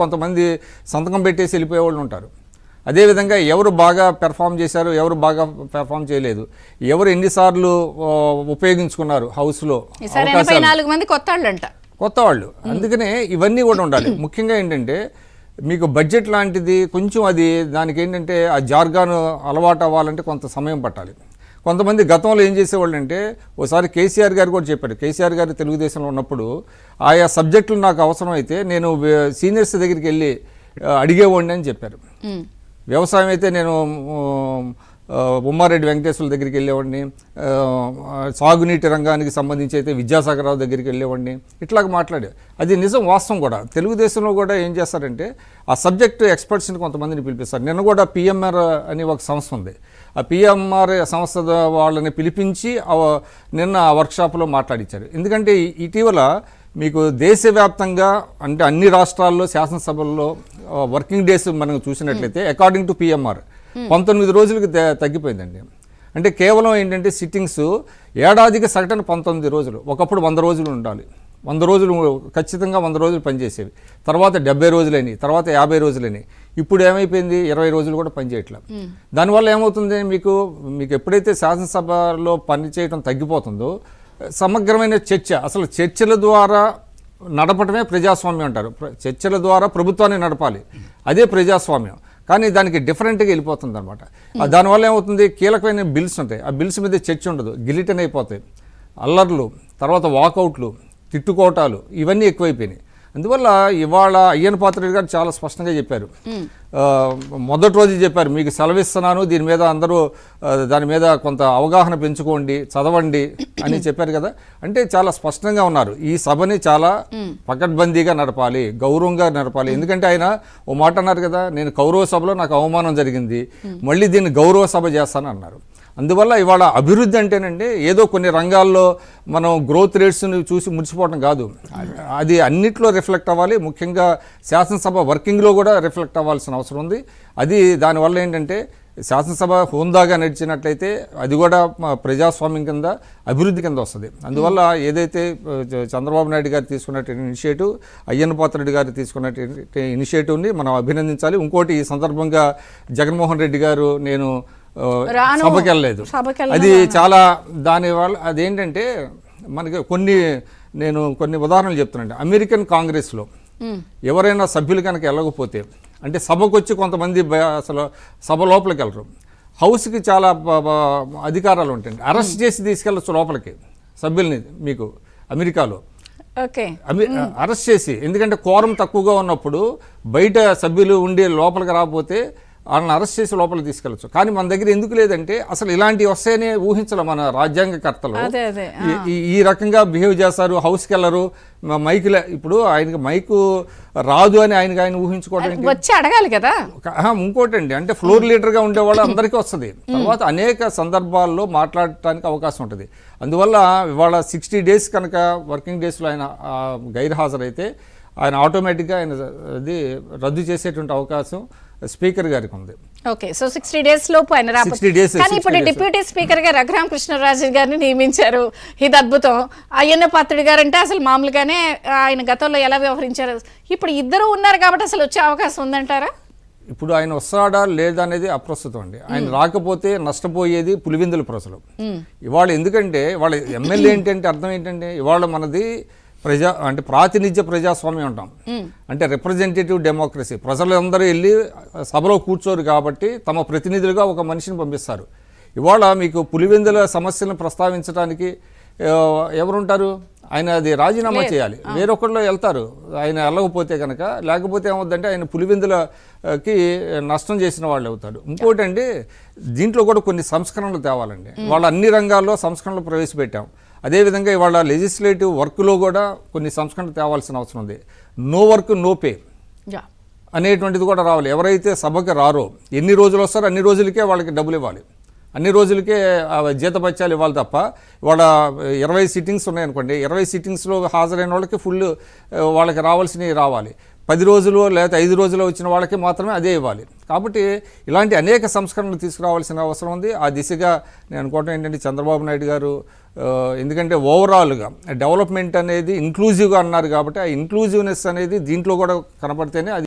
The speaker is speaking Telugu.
కొంతమంది సంతకం పెట్టేసి వెళ్ళిపోయే వాళ్ళు ఉంటారు. అదేవిధంగా ఎవరు బాగా పెర్ఫామ్ చేశారు, ఎవరు బాగా పెర్ఫామ్ చేయలేదు, ఎవరు ఎన్నిసార్లు ఉపయోగించుకున్నారు హౌస్లో కొత్త వాళ్ళు. అందుకనే ఇవన్నీ కూడా ఉండాలి. ముఖ్యంగా ఏంటంటే మీకు బడ్జెట్ లాంటిది కొంచెం అది దానికి ఏంటంటే ఆ జార్గాన్ అలవాటు అవ్వాలంటే కొంత సమయం పట్టాలి. కొంతమంది గతంలో ఏం చేసేవాళ్ళు అంటే ఒకసారి కేసీఆర్ గారు కూడా చెప్పారు. కేసీఆర్ గారు తెలుగుదేశంలో ఉన్నప్పుడు ఆయా సబ్జెక్టులు నాకు అవసరం అయితే నేను సీనియర్స్ దగ్గరికి వెళ్ళి అడిగేవాడిని అని చెప్పారు. వ్యవసాయం అయితే నేను ఉమ్మారెడ్డి వెంకటేశ్వర దగ్గరికి వెళ్ళేవాడిని, సాగునీటి రంగానికి సంబంధించి అయితే విద్యాసాగరరావు దగ్గరికి వెళ్ళేవాడిని, ఇట్లాగ మాట్లాడే అది నిజం, వాస్తవం కూడా. తెలుగుదేశంలో కూడా ఏం చేస్తారంటే ఆ సబ్జెక్ట్ ఎక్స్పర్ట్స్ని కొంతమందిని పిలిపిస్తారు. నిన్న కూడా పిఎంఆర్ అని ఒక సంస్థ ఉంది. ఆ పిఎంఆర్ సంస్థ వాళ్ళని పిలిపించి నిన్న ఆ వర్క్షాప్లో మాట్లాడించారు. ఎందుకంటే ఇటీవల మీకు దేశవ్యాప్తంగా అంటే అన్ని రాష్ట్రాల్లో శాసనసభల్లో వర్కింగ్ డేస్ మనం చూసినట్లయితే అకార్డింగ్ టు పిఎంఆర్ 19 రోజులకి తగ్గిపోయిందండి. అంటే కేవలం ఏంటంటే సిట్టింగ్స్ ఏడాదికి సగటున 19 రోజులు. ఒకప్పుడు 100 రోజులు ఉండాలి, 100 రోజులు ఖచ్చితంగా 100 రోజులు పనిచేసేవి. తర్వాత 70 రోజులని, తర్వాత 50 రోజులని. ఇప్పుడు ఏమైపోయింది, 20 రోజులు కూడా పనిచేయట్లేదు. దానివల్ల ఏమవుతుంది, మీకు ఎప్పుడైతే శాసనసభలో పనిచేయడం తగ్గిపోతుందో సమగ్రమైన చర్చ, అసలు చర్చల ద్వారా నడపటమే ప్రజాస్వామ్యం అంటారు. చర్చల ద్వారా ప్రభుత్వాన్ని నడపాలి, అదే ప్రజాస్వామ్యం. కానీ దానికి డిఫరెంట్గా వెళ్ళిపోతుంది అనమాట. దానివల్ల ఏమవుతుంది, కీలకమైన బిల్స్ ఉంటాయి, ఆ బిల్స్ మీద చర్చ ఉండదు, గిలిటన్ అయిపోతాయి, అల్లర్లు, తర్వాత వాకౌట్లు, తిట్టుకోటాలు, ఇవన్నీ ఎక్కువైపోయినాయి. అందువల్ల ఇవాళ అయ్యన్న పాత్రుడు గారు చాలా స్పష్టంగా చెప్పారు. మొదటి రోజు చెప్పారు, మీకు సెలవిస్తున్నాను, దీని మీద అందరూ దాని మీద కొంత అవగాహన పెంచుకోండి, చదవండి అని చెప్పారు కదా. అంటే చాలా స్పష్టంగా ఉన్నారు, ఈ సభని చాలా పకడ్బందీగా నడపాలి, గౌరవంగా నడపాలి. ఎందుకంటే ఆయన ఓ మాట అన్నారు కదా, నేను కౌరవ సభలో నాకు అవమానం జరిగింది, మళ్ళీ దీన్ని గౌరవ సభ చేస్తాను అన్నారు. అందువల్ల ఇవాళ అభివృద్ధి అంటేనండి ఏదో కొన్ని రంగాల్లో మనం గ్రోత్ రేట్స్ని చూసి మురిసిపోవడం కాదు, అది అన్నిట్లో రిఫ్లెక్ట్ అవ్వాలి. ముఖ్యంగా శాసనసభ వర్కింగ్లో కూడా రిఫ్లెక్ట్ అవ్వాల్సిన అవసరం ఉంది. అది దానివల్ల ఏంటంటే శాసనసభ హోందాగా నడిచినట్లయితే అది కూడా ప్రజాస్వామ్యం కింద, అభివృద్ధి కింద వస్తుంది. అందువల్ల ఏదైతే చంద్రబాబు నాయుడు గారు తీసుకున్నటువంటి ఇనిషియేటివ్, అయ్యన్న పాత్రుడు గారు తీసుకున్నటువంటి ఇనిషియేటివ్ని మనం అభినందించాలి. ఇంకోటి ఈ సందర్భంగా జగన్మోహన్ రెడ్డి గారు నేను సభకి వెళ్ళలేదు, అది చాలా దానివల్ల అదేంటంటే మనకి కొన్ని ఉదాహరణలు చెప్తున్నాను. అమెరికన్ కాంగ్రెస్లో ఎవరైనా సభ్యులు కనుక వెళ్ళకపోతే, అంటే సభకు వచ్చి కొంతమంది అసలు సభ లోపలికి వెళ్ళరు, హౌస్కి చాలా అధికారాలు ఉంటాయండి, అరెస్ట్ చేసి తీసుకెళ్ళచ్చు లోపలికి సభ్యుల్ని. మీకు అమెరికాలో అరెస్ట్ చేసి, ఎందుకంటే కోరం తక్కువగా ఉన్నప్పుడు బయట సభ్యులు ఉండి లోపలికి రాకపోతే వాళ్ళని అరెస్ట్ చేసి లోపలికి తీసుకెళ్ళచ్చు. కానీ మన దగ్గర ఎందుకు లేదంటే అసలు ఇలాంటివి వస్తాయనే ఊహించాలి మన రాజ్యాంగకర్తలు. ఈ రకంగా బిహేవ్ చేస్తారు, హౌస్కి వెళ్ళరు, మైకులే. ఇప్పుడు ఆయనకి మైకు రాదు అని ఆయన ఊహించుకోవడం వచ్చి అడగాలి కదా. ఇంకోటి అండి, అంటే ఫ్లోర్ లీడర్గా ఉండేవాళ్ళు అందరికీ వస్తుంది, తర్వాత అనేక సందర్భాల్లో మాట్లాడటానికి అవకాశం ఉంటుంది. అందువల్ల ఇవాళ 60 డేస్ కనుక వర్కింగ్ డేస్లో ఆయన గైర్హాజరైతే ఆయన ఆటోమేటిక్గా ఆయన అది రద్దు చేసేటువంటి అవకాశం స్పీకర్ గారికి ఉంది. ఓకే, సో 60 డేస్ లోపు ఆయన కానీ ఇప్పుడు డిప్యూటీ స్పీకర్ గా రఘురామ కృష్ణరాజు గారిని నియమించారు. ఇది అద్భుతం. అయ్యన్న పాత్రుడు గారు అంటే అసలు మామూలుగానే ఆయన గతంలో ఎలా వ్యవహరించారు, ఇప్పుడు ఇద్దరు ఉన్నారు కాబట్టి అసలు వచ్చే అవకాశం ఉందంటారా? ఇప్పుడు ఆయన వస్తాడా లేదా అనేది అప్రస్తుతం అండి. ఆయన రాకపోతే నష్టపోయేది పులివెందుల ప్రజలు ఇవాళ. ఎందుకంటే వాళ్ళ ఎమ్మెల్యే ఏంటంటే అర్థం ఏంటంటే ఇవాళ మనది అంటే ప్రాతినిధ్య ప్రజాస్వామ్యం అంటాం, అంటే రిప్రజెంటేటివ్ డెమోక్రసీ. ప్రజలందరూ వెళ్ళి సభలో కూర్చోరు కాబట్టి తమ ప్రతినిధులుగా ఒక మనిషిని పంపిస్తారు. ఇవాళ మీకు పులివెందుల సమస్యలను ప్రస్తావించడానికి ఎవరుంటారు, ఆయన అది రాజీనామా చేయాలి, వేరొకళ్ళు వెళ్తారు ఆయన వెళ్ళకపోతే కనుక. లేకపోతే ఏమవుద్దంటే ఆయన పులివెందులకి నష్టం చేసిన వాళ్ళు అవుతాడు. ఇంకోటి అండి, దీంట్లో కూడా కొన్ని సంస్కరణలు తేవాలండి. వాళ్ళ అన్ని రంగాల్లో సంస్కరణలు ప్రవేశపెట్టాం. అదేవిధంగా ఇవాళ లెజిస్లేటివ్ వర్క్లో కూడా కొన్ని సంస్కరణలు తేవాల్సిన అవసరం ఉంది. నో వర్క్ నో పే అనేటువంటిది కూడా రావాలి. ఎవరైతే సభకి రారో, ఎన్ని రోజులు వస్తారో అన్ని రోజులకే వాళ్ళకి డబ్బులు ఇవ్వాలి, అన్ని రోజులకే జీతభత్యాలు ఇవ్వాలి తప్ప. ఇవాళ 20 సిట్టింగ్స్ ఉన్నాయనుకోండి, 20 సిట్టింగ్స్లో హాజరైన వాళ్ళకి ఫుల్ వాళ్ళకి రావాల్సినవి రావాలి. 10 రోజులు లేదా 5 రోజులు వచ్చిన వాళ్ళకి మాత్రమే అదే ఇవ్వాలి. కాబట్టి ఇలాంటి అనేక సంస్కరణలు తీసుకురావాల్సిన అవసరం ఉంది. ఆ దిశగా నేను అనుకోవడం ఏంటంటే చంద్రబాబు నాయుడు గారు ఎందుకంటే ఓవరాల్గా డెవలప్మెంట్ అనేది ఇంక్లూజివ్గా అన్నారు కాబట్టి ఆ ఇంక్లూజివ్నెస్ అనేది దీంట్లో కూడా కనపడితేనే అది